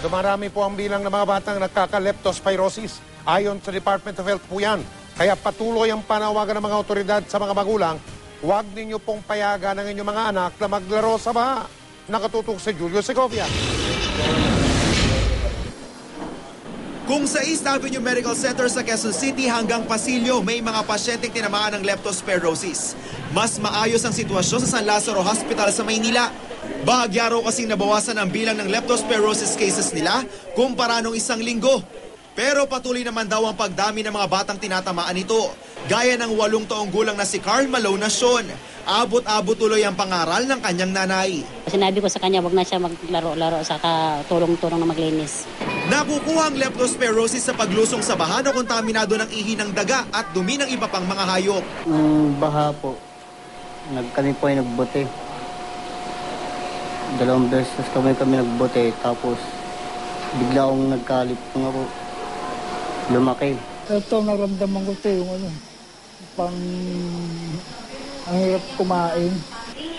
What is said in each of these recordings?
Dumarami po ang bilang ng mga batang nagkaka-leptospirosis. Ayon sa Department of Health po yan. Kaya patuloy ang panawagan ng mga otoridad sa mga magulang, huwag ninyo pong payagan ng inyong mga anak na maglaro sa baha. Nakatutok si Julio Segovia. Kung sa East Avenue Medical Center sa Quezon City hanggang Pasilyo, may mga pasyenteng tinamaan ng leptospirosis. Mas maayos ang sitwasyon sa San Lazaro Hospital sa Maynila. Bahagya raw kasing nabawasan ang bilang ng leptospirosis cases nila kumpara nung isang linggo. Pero patuloy naman daw ang pagdami ng mga batang tinatamaan nito. Gaya ng 8 taong gulang na si Carl Malone Nacion. Abot-abot tuloy ang pangaral ng kanyang nanay. Sinabi ko sa kanya, wag na siya maglaro-laro sa tulong-tulong na maglinis. Nakukuha ang leptospirosis sa paglusong sa baha na kontaminado ng ihi ng daga at dumi ng iba pang mga hayop. Baha po, kami po ay nagbote. 2 beses kami nagbote, tapos bigla akong nagkalip nga po. Lumaki. Ito, naramdaman ko ito yung ang hirap kumain.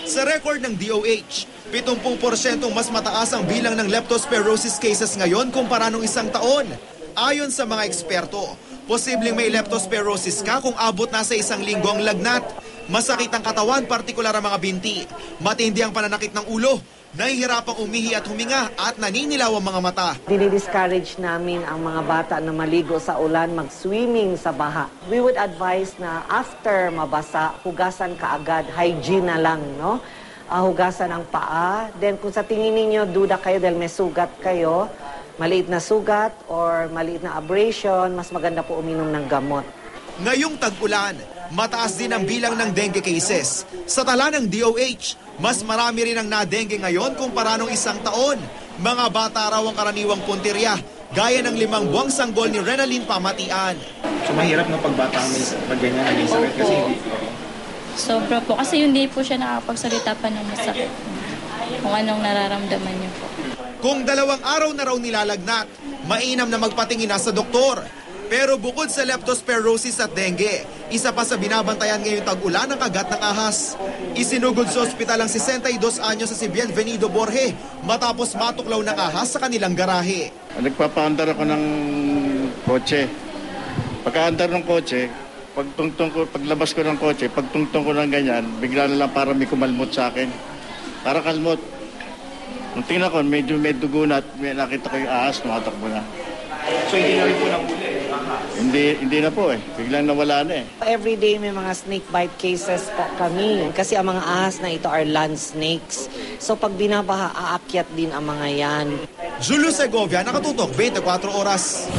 Sa record ng DOH, 70% mas mataas ang bilang ng leptospirosis cases ngayon kumpara nung isang taon. Ayon sa mga eksperto, posibleng may leptospirosis ka kung abot na sa isang linggo ang lagnat. Masakit ang katawan, partikular ang mga binti. Matindi ang pananakit ng ulo. Nahihirapang umihi at huminga at naninilaw ang mga mata. Dinidiscourage namin ang mga bata na maligo sa ulan, mag-swimming sa baha. We would advise na after mabasa, hugasan kaagad, hygiene na lang, no? Hugasan ang paa. Then kung sa tingin ninyo, duda kayo dahil may sugat kayo, maliit na sugat or maliit na abrasion, mas maganda po uminom ng gamot. Ngayong tag-ulan, mataas din ang bilang ng dengue cases. Sa tala ng DOH, mas marami rin ang na-dengue ngayon kumpara nung isang taon. Mga bata raw ang karaniwang puntirya, gaya ng 5 buwang sanggol ni Renaline Pamatian. So mahirap na pagbata ang pag ganyan naging sakit kasi hindi. Sobra po, kasi hindi po siya nakakapagsalita pa ng masakit. Kung anong nararamdaman niyo po. Kung 2 araw na raw nilalagnat, mainam na magpatingin na sa doktor. Pero bukod sa leptospirosis at dengue, isa pa sa binabantayan ngayong tag-ulan ang kagat ng ahas. Isinugod sa ospital ang 62 anyos sa si Bienvenido Borge matapos matuklaw ng ahas sa kanilang garahe. Nagpapaandar ako ng kotse. Pagkaandar ng kotse, paglabas ko ng kotse, pagtungtong ko ng ganyan, bigla na lang para may kumalmot sa akin. Para kalmot. Nung tingnan ko, medyo may dugo na at may nakita ko yung ahas, tumatakbo na. So hindi na rin po nahuli? Hindi na po eh. Biglang nawala na eh. Every day may mga snake bite cases po kami. Kasi ang mga ahas na ito are land snakes. So pag binabaha, aakyat din ang mga yan. Julio Segovia, nakatutok 24 oras.